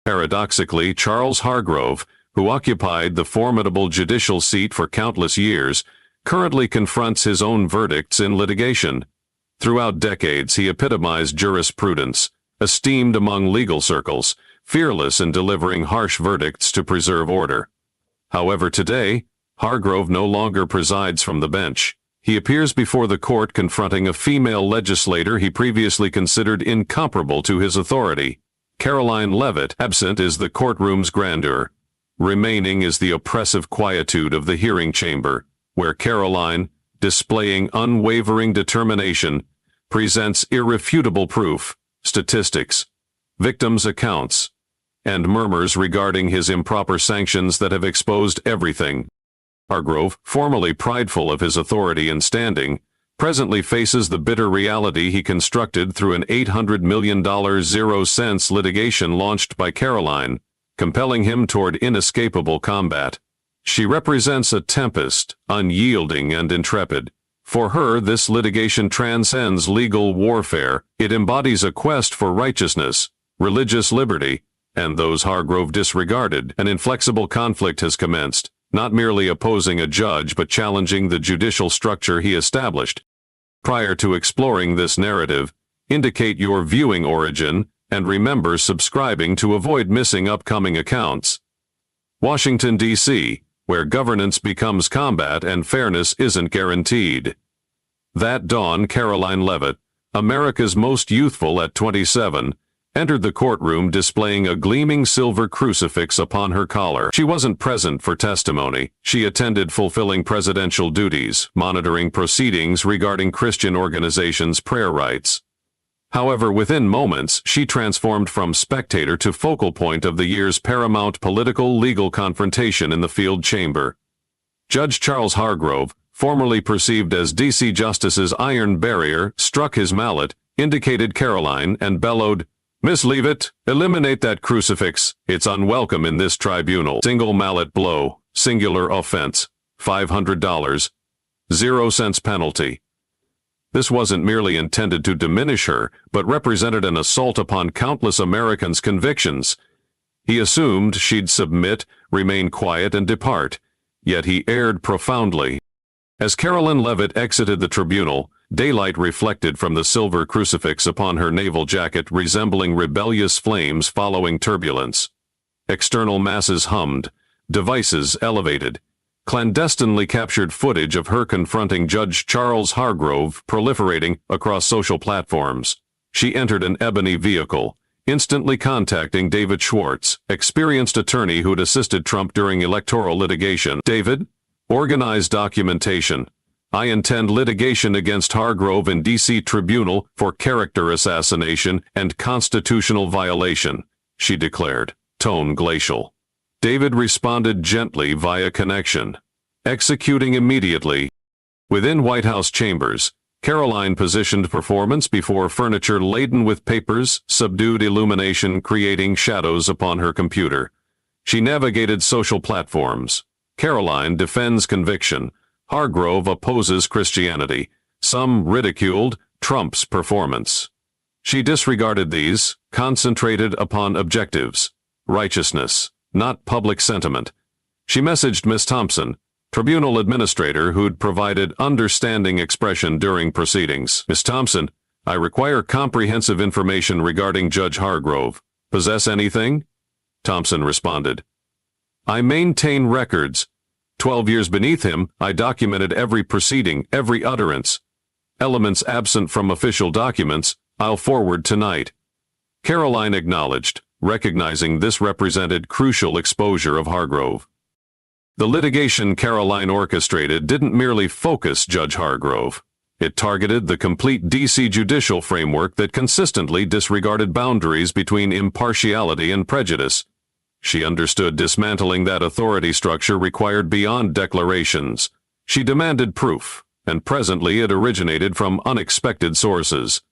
Paradoxically, Charles Hargrove, who occupied the formidable judicial seat for countless years, currently confronts his own verdicts in litigation. Throughout decades, he epitomized jurisprudence, esteemed among legal circles, fearless in delivering harsh verdicts to preserve order. However, today, Hargrove no longer presides from the bench. He appears before the court confronting a female legislator he previously considered incomparable to his authority. Karoline Leavitt. Absent is the courtroom's grandeur. Remaining is the oppressive quietude of the hearing chamber, where Karoline, displaying unwavering determination, presents irrefutable proof, statistics, victims' accounts, and murmurs regarding his improper sanctions that have exposed everything. Hargrove, formerly prideful of his authority and standing, presently faces the bitter reality he constructed through an $800 million zero-cents litigation launched by Karoline, compelling him toward inescapable combat. She represents a tempest, unyielding and intrepid. For her, this litigation transcends legal warfare. It embodies a quest for righteousness, religious liberty, and those Hargrove disregarded. An inflexible conflict has commenced, not merely opposing a judge but challenging the judicial structure he established. Prior to exploring this narrative, indicate your viewing origin and remember subscribing to avoid missing upcoming accounts. Washington, D.C., where governance becomes combat and fairness isn't guaranteed. That dawn, Karoline Leavitt, America's most youthful at 27, entered the courtroom displaying a gleaming silver crucifix upon her collar. She wasn't present for testimony. She attended fulfilling presidential duties, monitoring proceedings regarding Christian organizations' prayer rites. However, within moments, she transformed from spectator to focal point of the year's paramount political-legal confrontation in the field chamber. Judge Charles Hargrove, formerly perceived as D.C. Justice's iron barrier, struck his mallet, indicated Karoline, and bellowed, "Miss Leavitt, eliminate that crucifix. It's unwelcome in this tribunal." Single mallet blow, singular offense, $500, 0 cents penalty. This wasn't merely intended to diminish her, but represented an assault upon countless Americans' convictions. He assumed she'd submit, remain quiet, and depart, yet he erred profoundly. As Karoline Leavitt exited the tribunal, daylight reflected from the silver crucifix upon her naval jacket, resembling rebellious flames following turbulence. External masses hummed, devices elevated. Clandestinely captured footage of her confronting Judge Charles Hargrove proliferating across social platforms. She entered an ebony vehicle, instantly contacting David Schwartz, experienced attorney who'd assisted Trump during electoral litigation. "David, organize documentation. I intend litigation against Hargrove in D.C. Tribunal for character assassination and constitutional violation," she declared, tone glacial. David responded gently via connection, executing immediately. Within White House chambers, Karoline positioned performance before furniture laden with papers, subdued illumination creating shadows upon her computer. She navigated social platforms. Karoline defends conviction. Hargrove opposes Christianity. Some ridiculed Trump's performance. She disregarded these, concentrated upon objectives, righteousness, not public sentiment. She messaged Miss Thompson, tribunal administrator who'd provided understanding expression during proceedings. "Miss Thompson, I require comprehensive information regarding Judge Hargrove. Possess anything?" Thompson responded, "I maintain records. 12 years beneath him, I documented every proceeding, every utterance. Elements absent from official documents, I'll forward tonight." Karoline acknowledged, recognizing this represented crucial exposure of Hargrove. The litigation Karoline orchestrated didn't merely focus Judge Hargrove. It targeted the complete D.C. judicial framework that consistently disregarded boundaries between impartiality and prejudice. She understood dismantling that authority structure required beyond declarations. She demanded proof, and presently it originated from unexpected sources.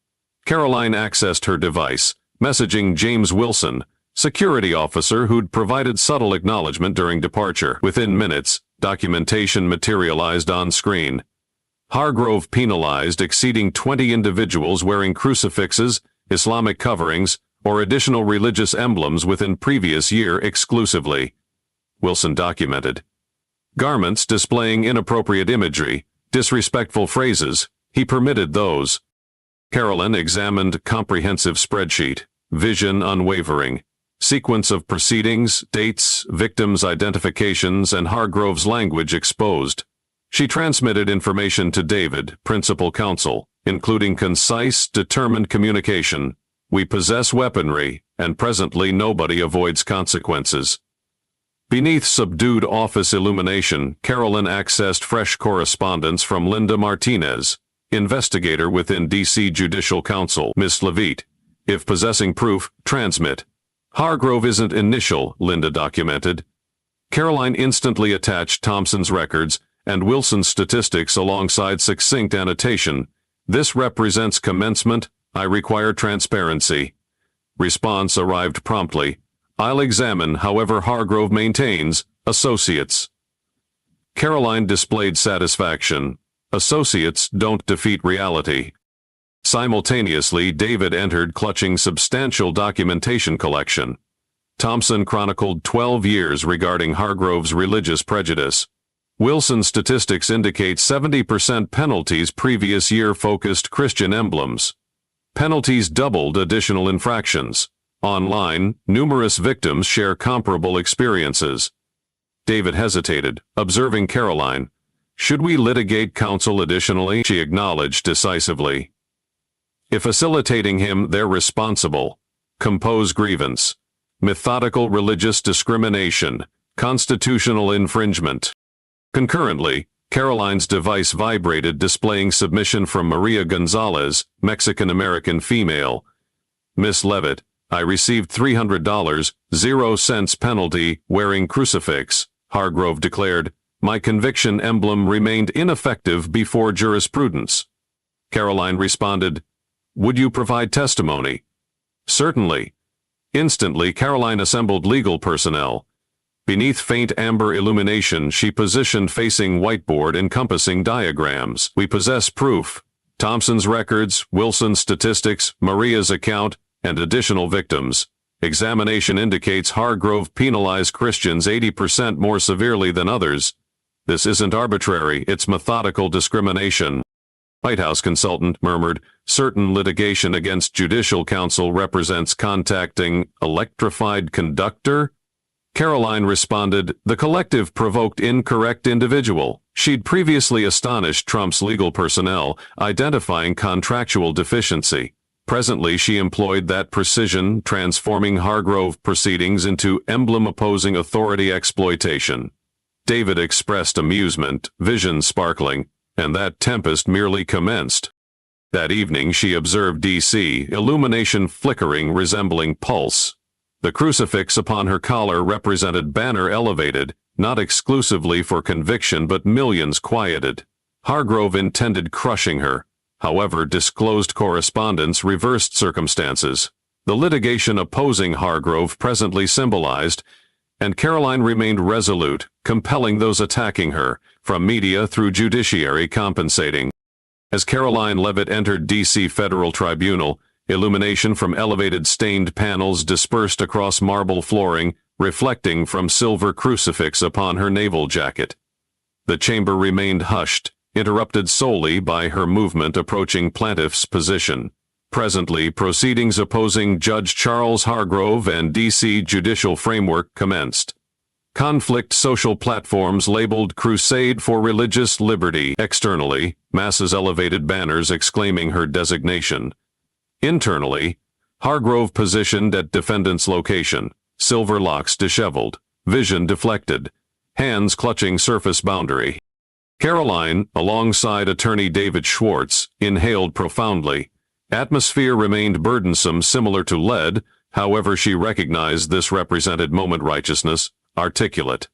Karoline accessed her device, messaging James Wilson, security officer who'd provided subtle acknowledgement during departure. Within minutes, documentation materialized on screen. Hargrove penalized exceeding 20 individuals wearing crucifixes, Islamic coverings, or additional religious emblems within previous year exclusively. Wilson documented. Garments displaying inappropriate imagery, disrespectful phrases, he permitted those. Karoline examined comprehensive spreadsheet, vision unwavering, sequence of proceedings, dates, victims' identifications, and Hargrove's language exposed. She transmitted information to David, principal counsel, including concise, determined communication. We possess weaponry, and presently nobody avoids consequences. Beneath subdued office illumination, Karoline accessed fresh correspondence from Linda Martinez, investigator within D.C. Judicial Council, Miss Leavitt. If possessing proof, transmit. Hargrove isn't initial, Linda documented. Karoline instantly attached Thompson's records and Wilson's statistics alongside succinct annotation. This represents commencement. I require transparency. Response arrived promptly. I'll examine, however Hargrove maintains, associates. Karoline displayed satisfaction. Associates don't defeat reality. Simultaneously, David entered clutching substantial documentation collection. Thompson chronicled 12 years regarding Hargrove's religious prejudice. Wilson's statistics indicate 70% penalties previous year focused Christian emblems. Penalties doubled additional infractions. Online, numerous victims share comparable experiences. David hesitated, observing Karoline. Should we litigate counsel additionally? She acknowledged decisively. If facilitating him, they're responsible. Compose grievance. Methodical religious discrimination. Constitutional infringement. Concurrently, Karoline's device vibrated, displaying submission from Maria Gonzalez, Mexican-American female. Miss Leavitt, I received $300, 0 cents penalty, wearing crucifix, Hargrove declared. My conviction emblem remained ineffective before jurisprudence. Karoline responded, would you provide testimony? Certainly. Instantly, Karoline assembled legal personnel. Beneath faint amber illumination, she positioned facing whiteboard encompassing diagrams. We possess proof. Thompson's records, Wilson's statistics, Maria's account, and additional victims. Examination indicates Hargrove penalized Christians 80% more severely than others. This isn't arbitrary, it's methodical discrimination. White House consultant murmured, certain litigation against judicial counsel represents contacting electrified conductor? Karoline responded, the collective provoked incorrect individual. She'd previously astonished Trump's legal personnel, identifying contractual deficiency. Presently she employed that precision, transforming Hargrove proceedings into emblem-opposing authority exploitation. David expressed amusement, vision sparkling, and that tempest merely commenced. That evening she observed D.C., illumination flickering resembling pulse. The crucifix upon her collar represented banner elevated, not exclusively for conviction but millions quieted. Hargrove intended crushing her. However, disclosed correspondence reversed circumstances. The litigation opposing Hargrove presently symbolized, and Karoline remained resolute, compelling those attacking her, from media through judiciary compensating. As Karoline Leavitt entered D.C. Federal Tribunal, illumination from elevated stained panels dispersed across marble flooring, reflecting from silver crucifix upon her naval jacket. The chamber remained hushed, interrupted solely by her movement approaching plaintiff's position. Presently, proceedings opposing Judge Charles Hargrove and D.C. judicial framework commenced. Conflict social platforms labeled Crusade for Religious Liberty. Externally, masses elevated banners exclaiming her designation. Internally, Hargrove positioned at defendant's location, silver locks disheveled, vision deflected, hands clutching surface boundary. Karoline, alongside attorney David Schwartz, inhaled profoundly. Atmosphere remained burdensome, similar to lead, however she recognized this represented moment righteousness, articulate.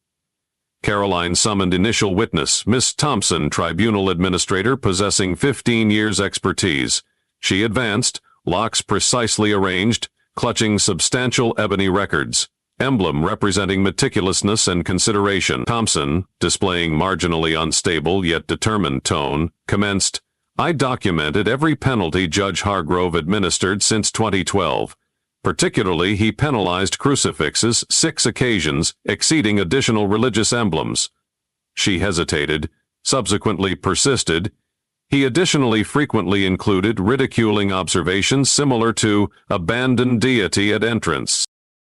Karoline summoned initial witness, Miss Thompson, tribunal administrator possessing 15 years expertise. She advanced, locks precisely arranged, clutching substantial ebony records. Emblem representing meticulousness and consideration. Thompson, displaying marginally unstable yet determined tone, commenced, I documented every penalty Judge Hargrove administered since 2012. Particularly, he penalized crucifixes 6 occasions, exceeding additional religious emblems. She hesitated, subsequently persisted. He additionally frequently included ridiculing observations similar to abandoned deity at entrance.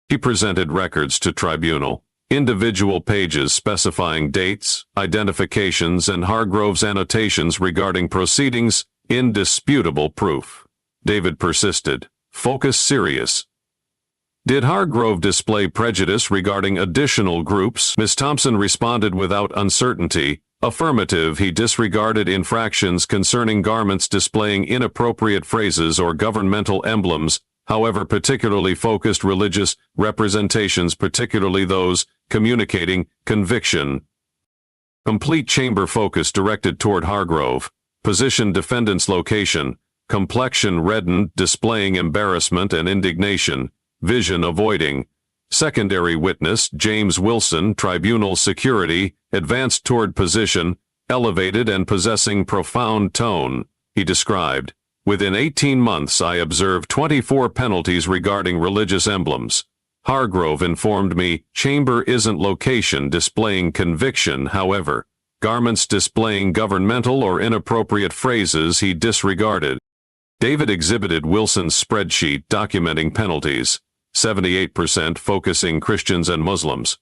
He presented records to tribunal, individual pages specifying dates, identifications, and Hargrove's annotations regarding proceedings, indisputable proof. David persisted. Focus serious. Did Hargrove display prejudice regarding additional groups? Ms. Thompson responded without uncertainty. Affirmative. He disregarded infractions concerning garments displaying inappropriate phrases or governmental emblems, however particularly focused religious representations, particularly those communicating conviction. Complete chamber focus directed toward Hargrove. Position defendant's location. Complexion reddened, displaying embarrassment and indignation. Vision avoiding. Secondary witness, James Wilson, tribunal security, advanced toward position, elevated and possessing profound tone. He described, within 18 months I observed 24 penalties regarding religious emblems. Hargrove informed me, chamber isn't location displaying conviction, however. Garments displaying governmental or inappropriate phrases he disregarded. David exhibited Wilson's spreadsheet documenting penalties. 78% focusing Christians and Muslims.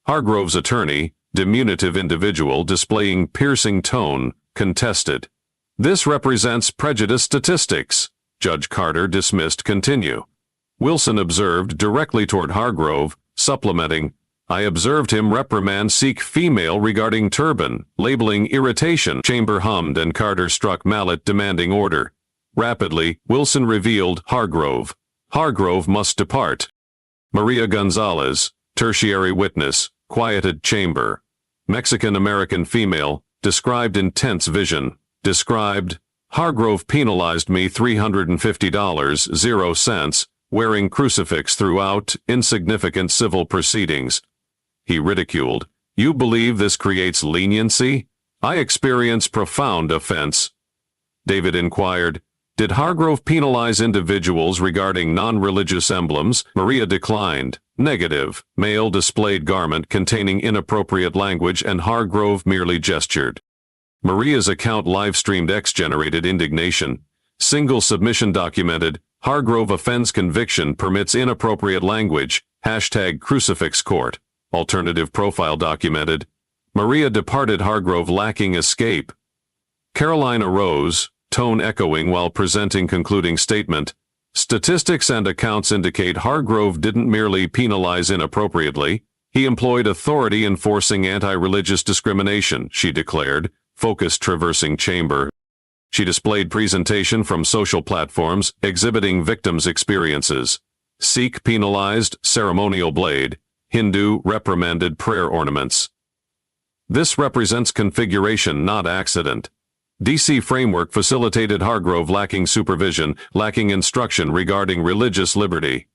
Hargrove's attorney, diminutive individual displaying piercing tone, contested. This represents prejudice statistics. Judge Carter dismissed. Continue. Wilson observed directly toward Hargrove, supplementing, I observed him reprimand Sikh female regarding turban, labeling irritation. Chamber hummed and Carter struck mallet demanding order. Rapidly, Wilson revealed Hargrove. Hargrove must depart. Maria Gonzalez, tertiary witness, quieted chamber. Mexican-American female, described intense vision. Described, Hargrove penalized me $350.00, wearing crucifix throughout, insignificant civil proceedings. He ridiculed, you believe this creates leniency? I experience profound offense. David inquired, did Hargrove penalize individuals regarding non-religious emblems? Maria declined. Negative. Male displayed garment containing inappropriate language and Hargrove merely gestured. Maria's account live-streamed X-generated indignation. Single submission documented. Hargrove offends conviction permits inappropriate language. #crucifix court. Alternative profile documented. Maria departed Hargrove lacking escape. Karoline arose, tone echoing while presenting concluding statement. Statistics and accounts indicate Hargrove didn't merely penalize inappropriately, he employed authority enforcing anti-religious discrimination, she declared, focus traversing chamber. She displayed presentation from social platforms exhibiting victims' experiences. Sikh penalized, ceremonial blade. Hindu reprimanded prayer ornaments. This represents configuration, not accident. DC framework facilitated Hargrove lacking supervision, lacking instruction regarding religious liberty.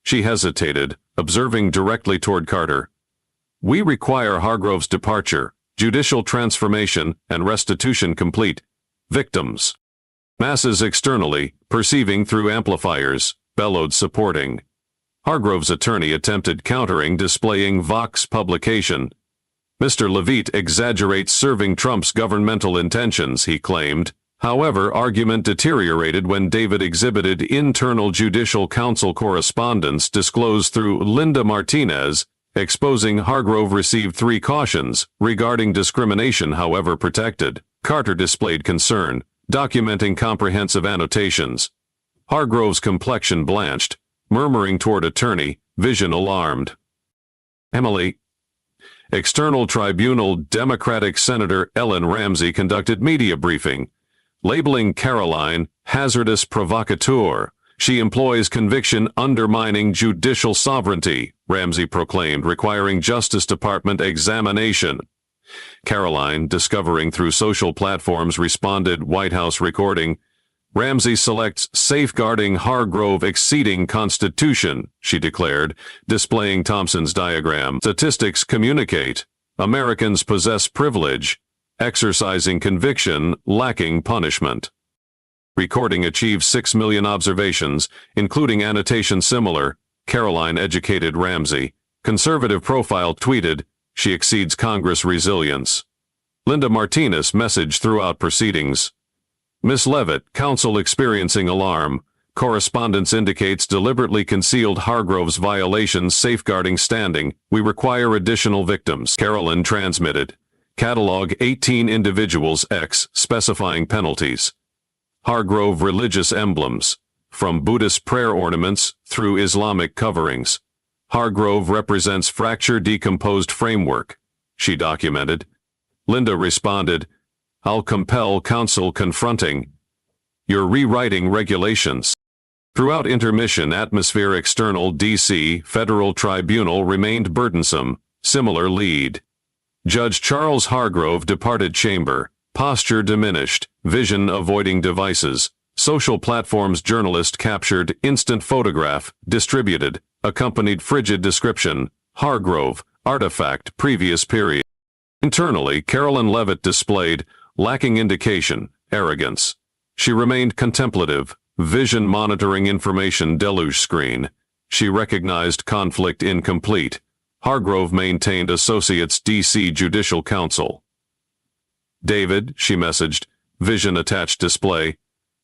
She hesitated, observing directly toward Carter. We require Hargrove's departure, judicial transformation, and restitution complete. Victims. Masses externally, perceiving through amplifiers, bellowed supporting. Hargrove's attorney attempted countering, displaying Vox publication. Mr. Leavitt exaggerates serving Trump's governmental intentions, he claimed. However, argument deteriorated when David exhibited internal judicial council correspondence disclosed through Linda Martinez, exposing Hargrove received 3 cautions regarding discrimination, however protected. Carter displayed concern, documenting comprehensive annotations. Hargrove's complexion blanched, murmuring toward attorney, vision alarmed. Emily. External Tribunal Democratic Senator Ellen Ramsey conducted media briefing, labeling Karoline hazardous provocateur. She employs conviction undermining judicial sovereignty, Ramsey proclaimed, requiring Justice Department examination. Karoline, discovering through social platforms, responded White House recording. Ramsey selects safeguarding Hargrove exceeding Constitution, she declared, displaying Thompson's diagram. Statistics communicate. Americans possess privilege, exercising conviction, lacking punishment. Recording achieves 6 million observations, including annotation similar. Karoline educated Ramsey. Conservative profile tweeted, she exceeds Congress resilience. Linda Martinez message throughout proceedings. Miss Leavitt, counsel experiencing alarm. Correspondence indicates deliberately concealed Hargrove's violations safeguarding standing. We require additional victims. Karoline transmitted. Catalog 18 individuals X specifying penalties. Hargrove religious emblems, from Buddhist prayer ornaments through Islamic coverings. Hargrove represents fracture decomposed framework, she documented. Linda responded, I'll compel counsel confronting. You're rewriting regulations. Throughout intermission atmosphere external D.C. Federal Tribunal remained burdensome, similar lead. Judge Charles Hargrove departed chamber, posture diminished, vision avoiding devices. Social platforms journalist captured instant photograph, distributed, accompanied frigid description, Hargrove, artifact previous period. Internally, Karoline Leavitt displayed, lacking indication, arrogance. She remained contemplative, vision monitoring information deluge screen. She recognized conflict incomplete. Hargrove maintained associates D.C. Judicial Council. David, she messaged, vision attached display.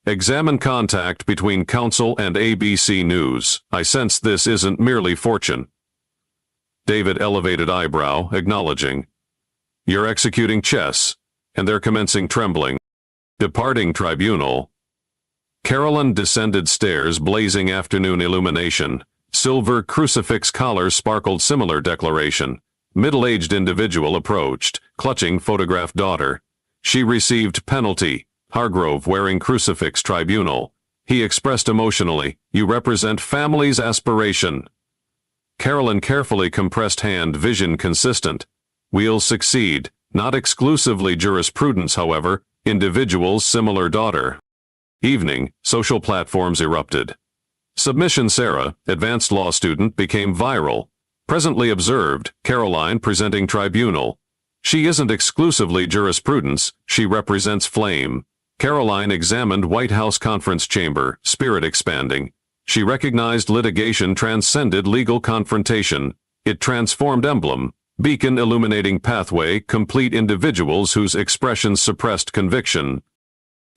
Examine contact between counsel and ABC News. I sense this isn't merely fortune. David elevated eyebrow, acknowledging. You're executing chess, and they're commencing trembling. Departing tribunal. Karoline descended stairs blazing afternoon illumination. Silver crucifix collar sparkled similar declaration. Middle-aged individual approached, clutching photographed daughter. She received penalty. Hargrove wearing crucifix tribunal. He expressed emotionally, you represent family's aspiration. Karoline carefully compressed hand vision consistent. We'll succeed, not exclusively jurisprudence however, individuals similar daughter. Evening, social platforms erupted. Submission Sarah, advanced law student became viral. Presently observed, Karoline presenting tribunal. She isn't exclusively jurisprudence, she represents flame. Karoline examined White House conference chamber, spirit expanding. She recognized litigation transcended legal confrontation. It transformed emblem, beacon illuminating pathway, complete individuals whose expressions suppressed conviction.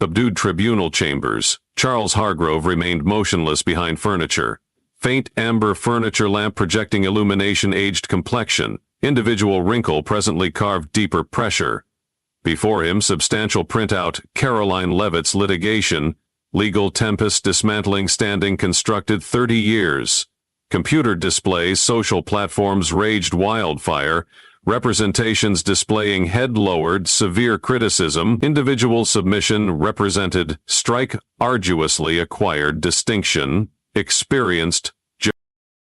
Subdued tribunal chambers. Charles Hargrove remained motionless behind furniture. Faint amber furniture lamp projecting illumination aged complexion. Individual wrinkle presently carved deeper pressure. Before him substantial printout, Karoline Leavitt's litigation, legal tempest dismantling standing constructed 30 years. Computer displays social platforms raged wildfire, representations displaying head lowered, severe criticism, individual submission represented, strike arduously acquired distinction, experienced.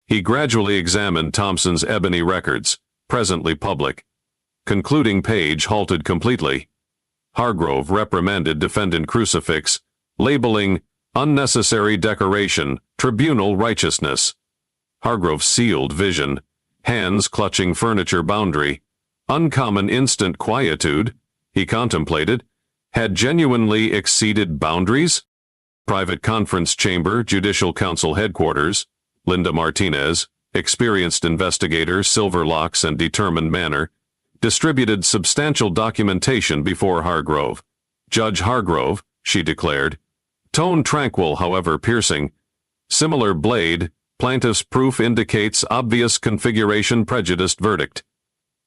He gradually examined Thompson's ebony records, presently public. Concluding page halted completely. Hargrove reprimanded defendant crucifix, labeling, unnecessary decoration, tribunal righteousness. Hargrove sealed vision, hands clutching furniture boundary. Uncommon instant quietude, he contemplated, had genuinely exceeded boundaries? Private conference chamber, Judicial Council headquarters, Linda Martinez, experienced investigator, silver locks and determined manner, distributed substantial documentation before Hargrove. Judge Hargrove, she declared. Tone tranquil however piercing. Similar blade, plaintiff's proof indicates obvious configuration prejudiced verdict.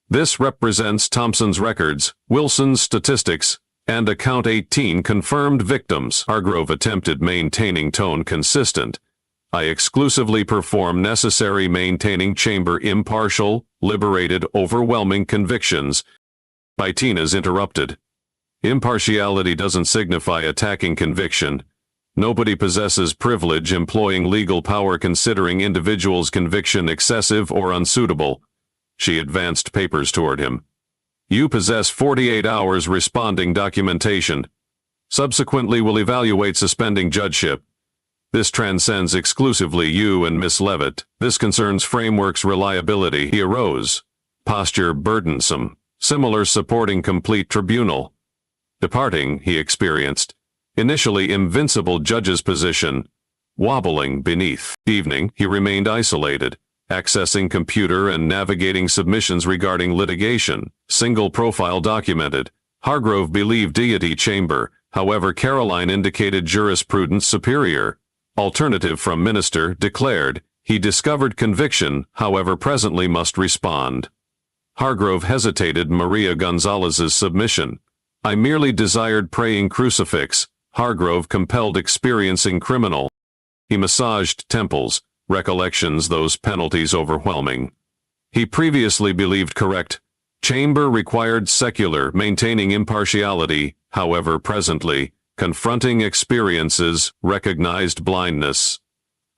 This represents Thompson's records, Wilson's statistics, and account 18 confirmed victims. Hargrove attempted maintaining tone consistent. I exclusively perform necessary maintaining chamber impartial, liberated, overwhelming convictions. Martinez interrupted. Impartiality doesn't signify attacking conviction. Nobody possesses privilege employing legal power considering individual's conviction excessive or unsuitable. She advanced papers toward him. You possess 48 hours responding documentation. Subsequently will evaluate suspending judgeship. This transcends exclusively you and Miss Leavitt. This concerns framework's reliability. He arose. Posture burdensome. Similar supporting complete tribunal. Departing, he experienced. initially invincible judge's position, wobbling beneath. Evening, he remained isolated, accessing computer and navigating submissions regarding litigation. Single profile documented. Hargrove believed deity chamber, however Karoline indicated jurisprudence superior. Alternative from minister declared, he discovered conviction, however presently must respond. Hargrove hesitated Maria Gonzalez's submission. I merely desired praying crucifix. Hargrove compelled experiencing criminal. He massaged temples, recollections those penalties overwhelming. He previously believed correct. Chamber required secular, maintaining impartiality, however presently, confronting experiences, recognized blindness.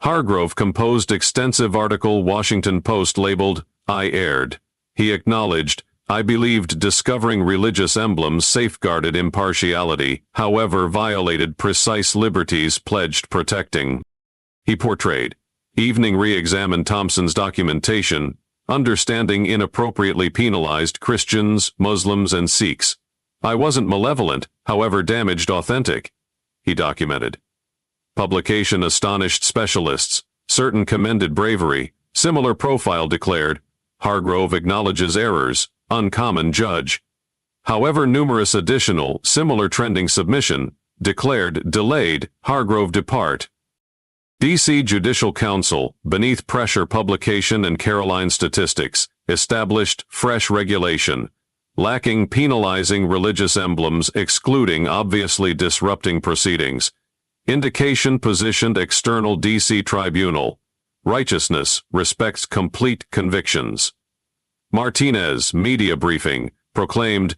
Hargrove composed extensive article Washington Post labeled, I erred. He acknowledged, I believed discovering religious emblems safeguarded impartiality, however violated precise liberties pledged protecting. He portrayed. Evening re-examined Thompson's documentation, understanding inappropriately penalized Christians, Muslims, and Sikhs. I wasn't malevolent, however damaged authentic. He documented. Publication astonished specialists. Certain commended bravery. Similar profile declared. Hargrove acknowledges errors. Uncommon judge. However numerous additional, similar trending submission, declared delayed, Hargrove depart. D.C. Judicial Council, beneath pressure publication and Karoline statistics, established fresh regulation, lacking penalizing religious emblems excluding obviously disrupting proceedings. Indication positioned external D.C. tribunal. Righteousness respects complete convictions. Martinez, media briefing, proclaimed,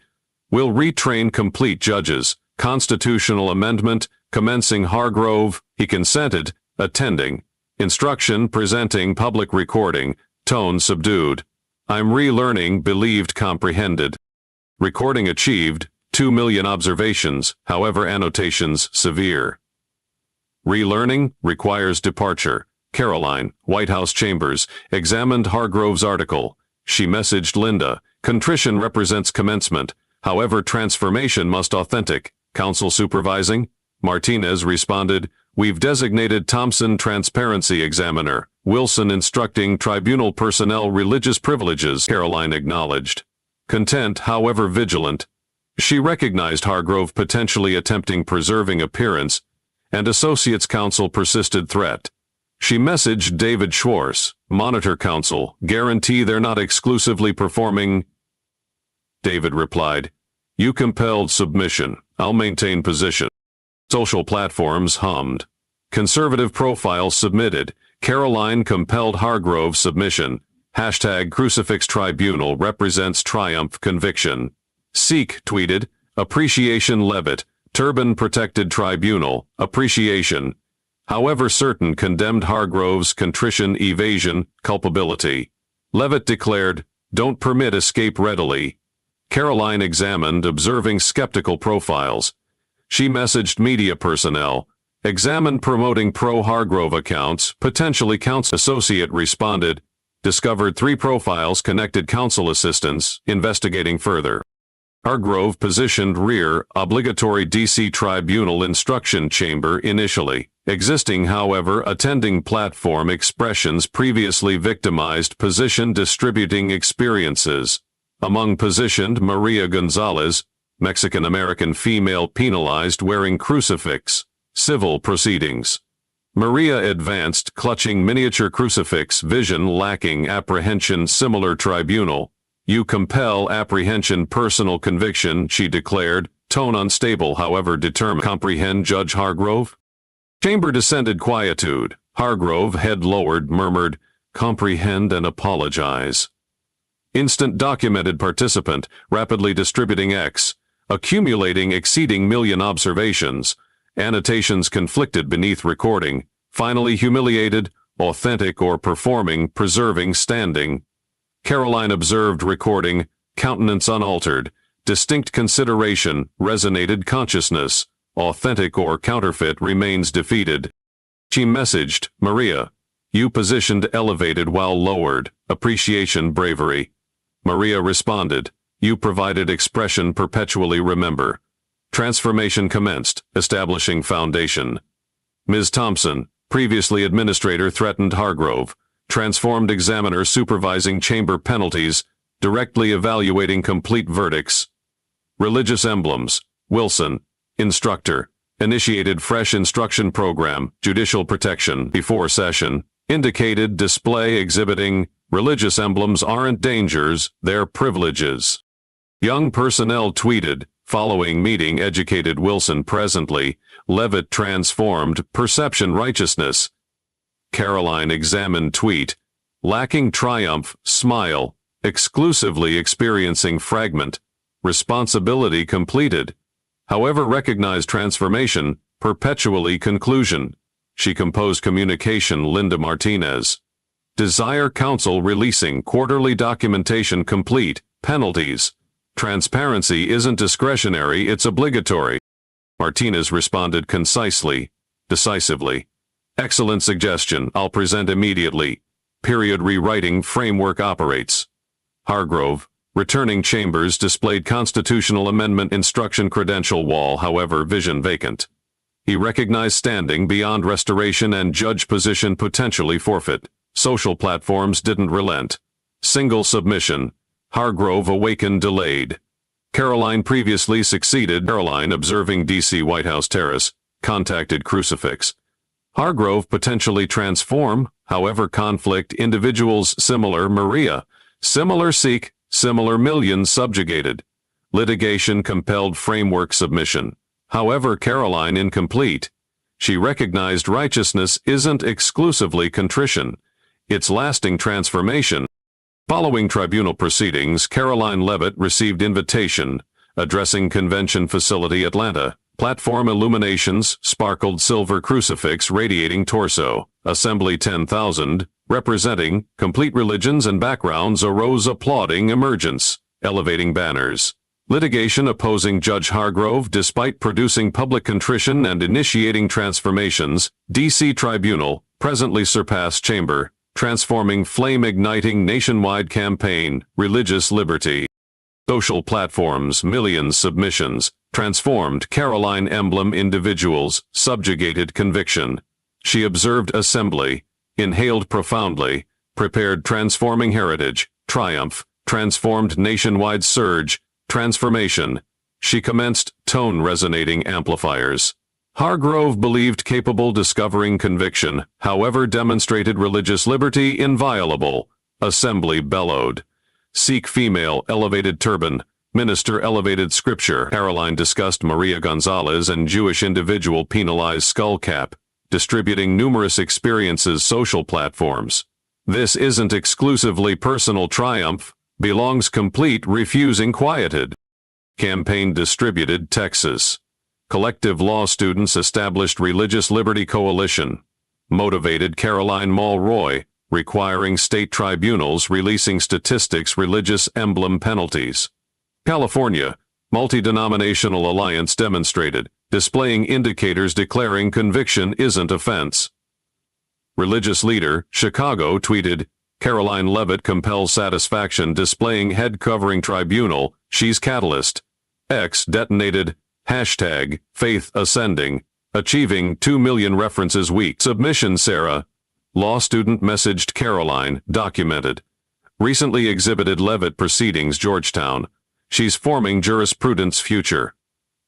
will retrain complete judges, constitutional amendment, commencing Hargrove, he consented, attending, instruction presenting public recording, tone subdued. I'm relearning believed comprehended. Recording achieved, 2 million observations, however annotations severe. Relearning requires departure. Karoline, White House Chambers, examined Hargrove's article. She messaged Linda, contrition represents commencement, however transformation must authentic. Counsel supervising? Martinez responded, we've designated Thompson transparency examiner. Wilson instructing tribunal personnel religious privileges. Karoline acknowledged. Content, however vigilant. She recognized Hargrove potentially attempting preserving appearance, and associates counsel persisted threat. She messaged David Schwartz, monitor counsel, guarantee they're not exclusively performing. David replied, you compelled submission, I'll maintain position. Social platforms hummed. Conservative profile submitted. Karoline compelled Hargrove submission. Hashtag crucifix tribunal represents triumph conviction. Sikh tweeted, appreciation Leavitt, turban protected tribunal, appreciation. However certain condemned Hargrove's contrition evasion, culpability. Leavitt declared, don't permit escape readily. Karoline examined observing skeptical profiles. She messaged media personnel, examined promoting pro-Hargrove accounts, potentially counsel. Associate responded, discovered 3 profiles connected counsel assistants, investigating further. Hargrove positioned rear, obligatory D.C. tribunal instruction chamber initially. Existing however attending platform expressions previously victimized position distributing experiences. Among positioned Maria Gonzalez, Mexican-American female penalized wearing crucifix, civil proceedings. Maria advanced clutching miniature crucifix vision lacking apprehension similar tribunal. You compel apprehension personal conviction, she declared, tone unstable however determined. Comprehend Judge Hargrove? Chamber descended quietude. Hargrove, head lowered, murmured, comprehend and apologize. Instant documented participant, rapidly distributing X, accumulating exceeding million observations, annotations conflicted beneath recording, finally humiliated, authentic or performing, preserving standing. Karoline observed recording, countenance unaltered, distinct consideration, resonated consciousness, authentic or counterfeit remains defeated. She messaged, Maria, you positioned elevated while lowered, appreciation bravery. Maria responded, you provided expression perpetually remember. Transformation commenced, establishing foundation. Ms. Thompson, previously administrator, threatened Hargrove. Transformed examiner supervising chamber penalties, directly evaluating complete verdicts. Religious emblems. Wilson, instructor, initiated fresh instruction program, judicial protection before session, indicated display exhibiting, religious emblems aren't dangers, they're privileges. Young personnel tweeted, following meeting educated Wilson presently, Leavitt transformed, perception righteousness. Karoline examined tweet, lacking triumph, smile, exclusively experiencing fragment, responsibility completed. However recognized transformation, perpetually conclusion. She composed communication Linda Martinez. Desire counsel releasing quarterly documentation complete, penalties. Transparency isn't discretionary, it's obligatory. Martinez responded concisely, decisively. Excellent suggestion, I'll present immediately. Period rewriting framework operates. Hargrove, returning chambers displayed constitutional amendment instruction credential wall, however vision vacant. He recognized standing beyond restoration and judge position potentially forfeit. Social platforms didn't relent. Single submission. Hargrove awakened delayed. Karoline previously succeeded. Karoline observing D.C. White House terrace, contacted crucifix. Hargrove potentially transform, however conflict individuals similar Maria, similar seek, similar millions subjugated. Litigation compelled framework submission. However Karoline incomplete. She recognized righteousness isn't exclusively contrition. It's lasting transformation. Following tribunal proceedings, Karoline Leavitt received invitation, addressing convention facility Atlanta. Platform illuminations, sparkled silver crucifix radiating torso, assembly 10,000, representing complete religions and backgrounds arose applauding emergence, elevating banners. Litigation opposing Judge Hargrove despite producing public contrition and initiating transformations, D.C. Tribunal, presently surpassed chamber, transforming flame-igniting nationwide campaign, religious liberty. Social platforms, millions submissions, transformed Karoline emblem individuals, subjugated conviction. She observed assembly, inhaled profoundly, prepared transforming heritage, triumph, transformed nationwide surge, transformation. She commenced tone resonating amplifiers. Hargrove believed capable discovering conviction, however demonstrated religious liberty inviolable. Assembly bellowed. Sikh female elevated turban, minister elevated scripture. Karoline discussed Maria Gonzalez and Jewish individual penalized skull cap, distributing numerous experiences social platforms. This isn't exclusively personal triumph, belongs complete refusing quieted. Campaign distributed Texas. Collective law students established Religious Liberty Coalition. Motivated Karoline Mulroy, requiring state tribunals releasing statistics religious emblem penalties. California, multi-denominational alliance demonstrated, displaying indicators declaring conviction isn't offense. Religious leader, Chicago tweeted, Karoline Leavitt compels satisfaction displaying head covering tribunal, she's catalyst. X detonated, hashtag, faith ascending, achieving 2 million references week. Submission Sarah. Law student messaged Karoline, documented. Recently exhibited Leavitt proceedings Georgetown. She's forming jurisprudence future.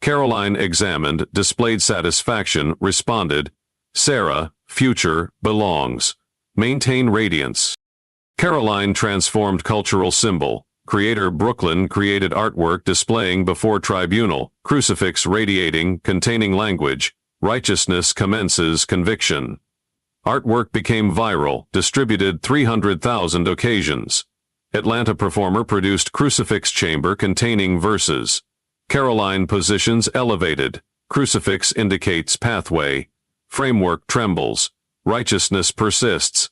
Karoline examined, displayed satisfaction, responded. Sarah, future, belongs. Maintain radiance. Karoline transformed cultural symbol. Creator Brooklyn created artwork displaying before tribunal, crucifix radiating, containing language, righteousness commences conviction. Artwork became viral, distributed 300,000 occasions. Atlanta performer produced crucifix chamber containing verses. Karoline positions elevated, crucifix indicates pathway. Framework trembles, righteousness persists.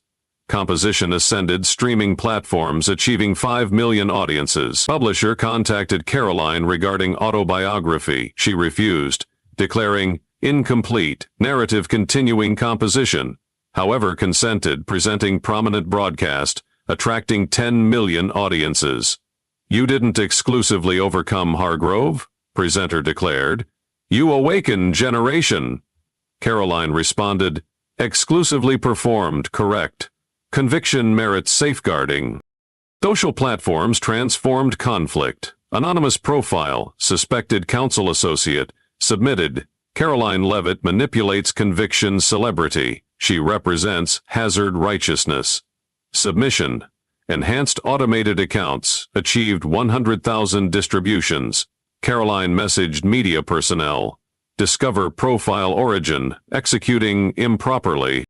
Composition ascended streaming platforms achieving 5 million audiences. Publisher contacted Karoline regarding autobiography. She refused, declaring, incomplete, narrative continuing composition. However consented presenting prominent broadcast, attracting 10 million audiences. You didn't exclusively overcome Hargrove, presenter declared. You awaken generation. Karoline responded, exclusively performed, correct. Conviction merits safeguarding. Social platforms transformed conflict. Anonymous profile, suspected counsel associate, submitted. Karoline Leavitt manipulates conviction celebrity. She represents hazard righteousness. Submission. Enhanced automated accounts, achieved 100,000 distributions. Karoline messaged media personnel. Discover profile origin, executing improperly.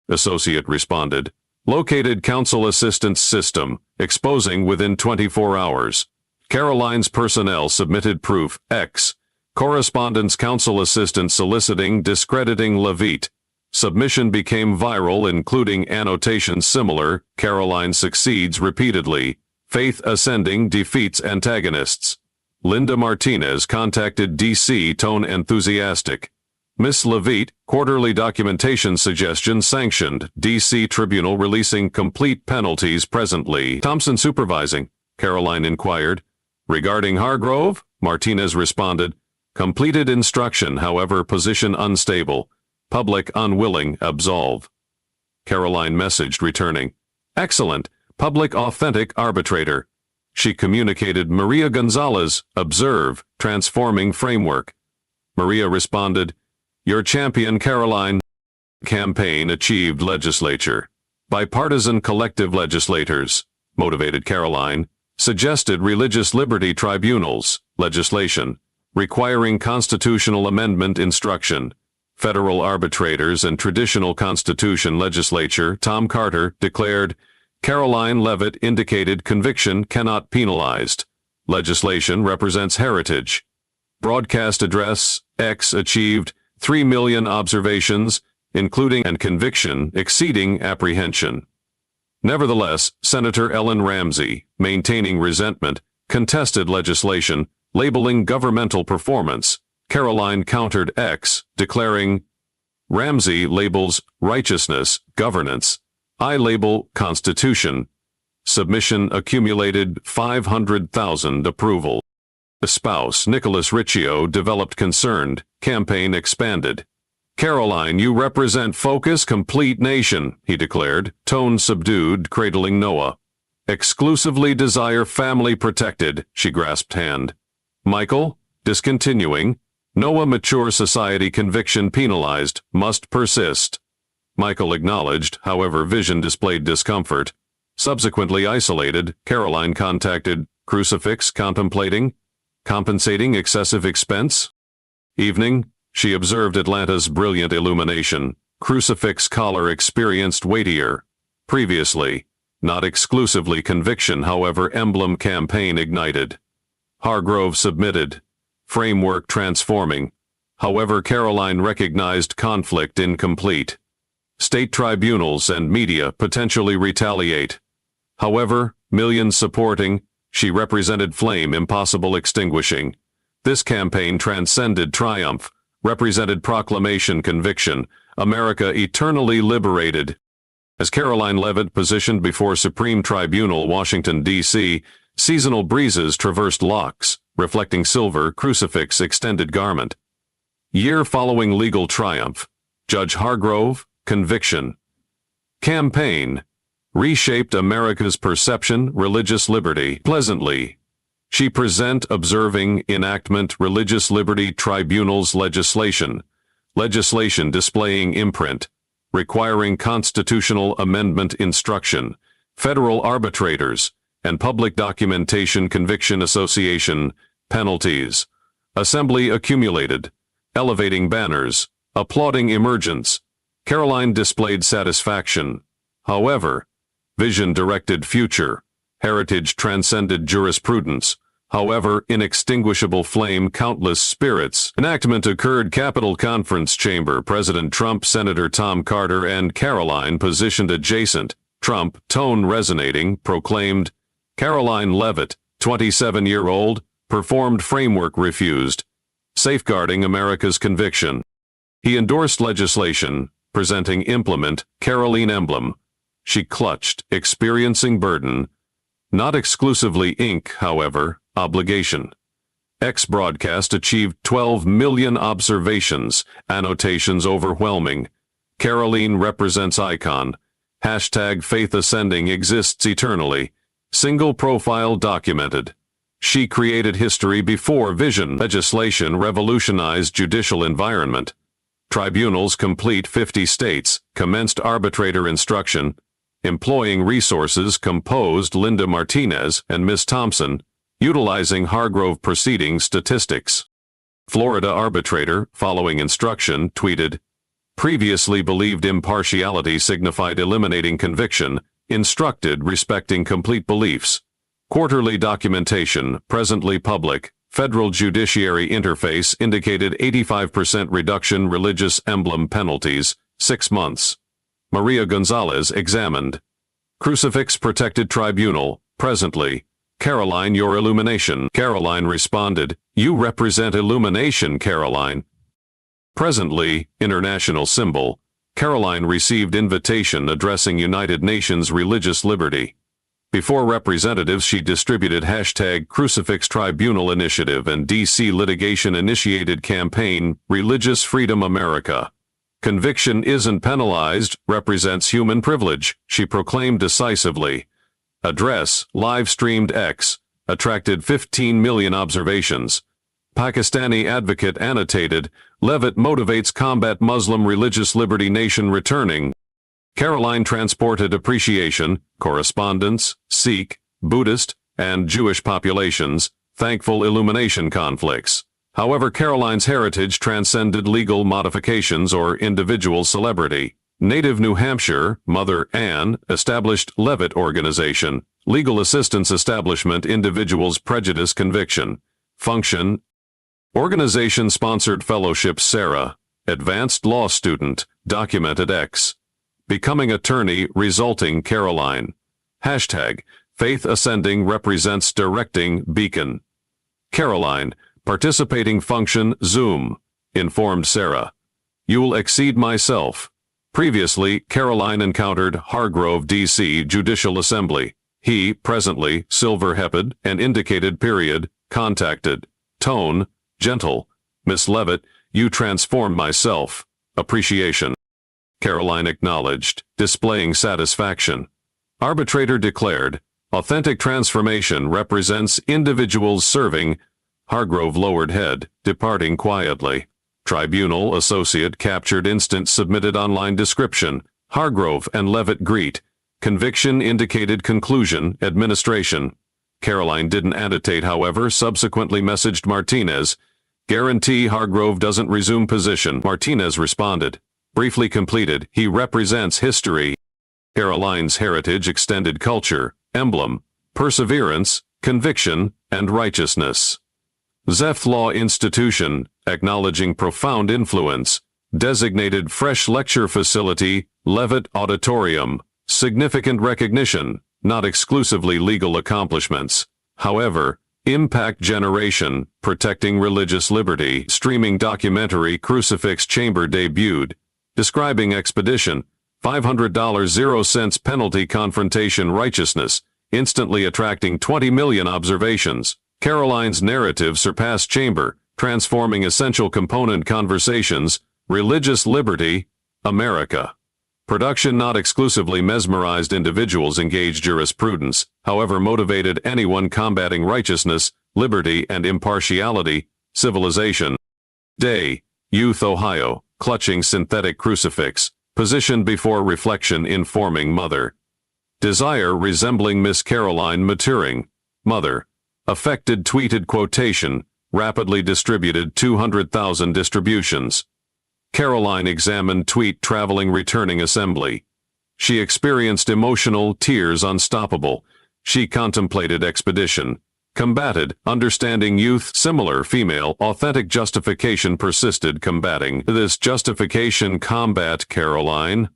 Associate responded. Located counsel assistance system, exposing within 24 hours. Karoline's personnel submitted proof, X. Correspondence counsel assistant soliciting discrediting Leavitt. Submission became viral including annotation similar, Karoline succeeds repeatedly. Faith ascending defeats antagonists. Linda Martinez contacted DC tone enthusiastic. Miss Leavitt, quarterly documentation suggestion sanctioned, DC tribunal releasing complete penalties presently. Thompson supervising, Karoline inquired. Regarding Hargrove, Martinez responded. Completed instruction, however, position unstable. Public unwilling, absolve. Karoline messaged returning. Excellent, public authentic arbitrator. She communicated Maria Gonzalez, observe, transforming framework. Maria responded, your champion Karoline. Campaign achieved legislature. Bipartisan collective legislators, motivated Karoline, suggested religious liberty tribunals, legislation, requiring constitutional amendment instruction. Federal arbitrators and traditional constitution legislature, Tom Carter, declared, Karoline Leavitt indicated conviction cannot penalized. Legislation represents heritage. Broadcast address, X achieved 3 million observations, including and conviction exceeding apprehension. Nevertheless, Senator Ellen Ramsey, maintaining resentment, contested legislation, labeling governmental performance. Karoline countered X, declaring, Ramsey labels righteousness, governance. I label Constitution. Submission accumulated 500,000 approval. The spouse, Nicholas Riccio, developed concerned. Campaign expanded. Karoline, you represent focus complete nation, he declared, tone subdued, cradling Noah. Exclusively desire family protected, she grasped hand. Michael, discontinuing. Noah mature society conviction penalized, must persist. Michael acknowledged, however vision displayed discomfort. Subsequently isolated, Karoline contacted, crucifix contemplating, compensating excessive expense. Evening, she observed Atlanta's brilliant illumination. Crucifix collar experienced weightier. Previously, not exclusively conviction, however emblem campaign ignited. Hargrove submitted. Framework transforming. However, Karoline recognized conflict incomplete. State tribunals and media potentially retaliate. However, millions supporting, she represented flame impossible extinguishing. This campaign transcended triumph, represented proclamation conviction, America eternally liberated. As Karoline Leavitt positioned before Supreme Tribunal, Washington, D.C., seasonal breezes traversed locks, reflecting silver, crucifix, extended garment. Year following legal triumph. Judge Hargrove, conviction. Campaign. Reshaped America's perception, religious liberty, pleasantly. She present observing enactment religious liberty tribunals legislation. Legislation displaying imprint. Requiring constitutional amendment instruction. Federal arbitrators. And public documentation conviction association, penalties. Assembly accumulated. Elevating banners. Applauding emergence. Karoline displayed satisfaction. However, vision directed future. Heritage transcended jurisprudence. However, inextinguishable flame countless spirits. Enactment occurred Capitol Conference Chamber. President Trump, Senator Tom Carter, and Karoline positioned adjacent. Trump, tone resonating, proclaimed, Karoline Leavitt, 27-year-old, performed framework refused. Safeguarding America's conviction. He endorsed legislation, presenting implement, Karoline emblem. She clutched, experiencing burden. Not exclusively ink, however, obligation. X broadcast achieved 12 million observations, annotations overwhelming. Karoline represents icon. Hashtag faith ascending exists eternally. Single profile documented. She created history before vision legislation revolutionized judicial environment. Tribunals complete 50 states, commenced arbitrator instruction. Employing resources composed Linda Martinez and Miss Thompson, utilizing Hargrove proceedings statistics. Florida arbitrator, following instruction, tweeted, previously believed impartiality signified eliminating conviction, instructed respecting complete beliefs. Quarterly documentation, presently public, federal judiciary interface indicated 85% reduction religious emblem penalties, 6 months. Maria Gonzalez examined. Crucifix Protected Tribunal, presently. Karoline, your illumination. Karoline responded, you represent illumination, Karoline. Presently, international symbol. Karoline received invitation addressing United Nations religious liberty. Before representatives, she distributed hashtag Crucifix Tribunal Initiative and DC litigation-initiated campaign, Religious Freedom America. Conviction isn't penalized, represents human privilege, she proclaimed decisively. Address, live-streamed X, attracted 15 million observations. Pakistani advocate annotated, Leavitt motivates combat Muslim religious liberty nation returning. Karoline transported appreciation, correspondence, Sikh, Buddhist, and Jewish populations, thankful illumination conflicts. However, Karoline's heritage transcended legal modifications or individual celebrity. Native New Hampshire, Mother Ann, established Leavitt Organization, Legal Assistance Establishment Individuals Prejudice Conviction. Function. Organization-sponsored fellowship Sarah, advanced law student, documented X. Becoming attorney resulting Karoline. Hashtag, faith ascending represents directing beacon. Karoline, participating function Zoom, informed Sarah. You'll exceed myself. Previously, Karoline encountered Hargrove, D.C. Judicial Assembly. He, presently, silver-hepped and indicated period, contacted. Tone, gentle. Miss Leavitt, you transform myself. Appreciation. Karoline acknowledged, displaying satisfaction. Arbitrator declared, authentic transformation represents individuals serving. Hargrove lowered head, departing quietly. Tribunal associate captured instant submitted online description. Hargrove and Leavitt greet. Conviction indicated conclusion, administration. Karoline didn't annotate, however, subsequently messaged Martinez. Guarantee Hargrove doesn't resume position. Martinez responded. Briefly completed, he represents history. Karoline's heritage extended culture, emblem, perseverance, conviction, and righteousness. Zeph Law Institution, acknowledging profound influence, designated fresh lecture facility, Leavitt Auditorium, significant recognition, not exclusively legal accomplishments. However, impact generation, protecting religious liberty, streaming documentary Crucifix Chamber debuted, describing expedition, $500 0 penalty confrontation righteousness, instantly attracting 20 million observations. Karoline's narrative surpassed Chamber, transforming essential component conversations, religious liberty, America. Production not exclusively mesmerized individuals engaged jurisprudence, however motivated anyone combating righteousness, liberty and impartiality, civilization. Day, Youth Ohio, clutching synthetic crucifix, positioned before reflection informing mother. Desire resembling Miss Karoline maturing, mother. Affected tweeted quotation, rapidly distributed 200,000 distributions. Karoline examined tweet traveling returning assembly. She experienced emotional tears unstoppable. She contemplated expedition. Combated, understanding youth, similar female, authentic justification persisted combating. This justification combat Karoline.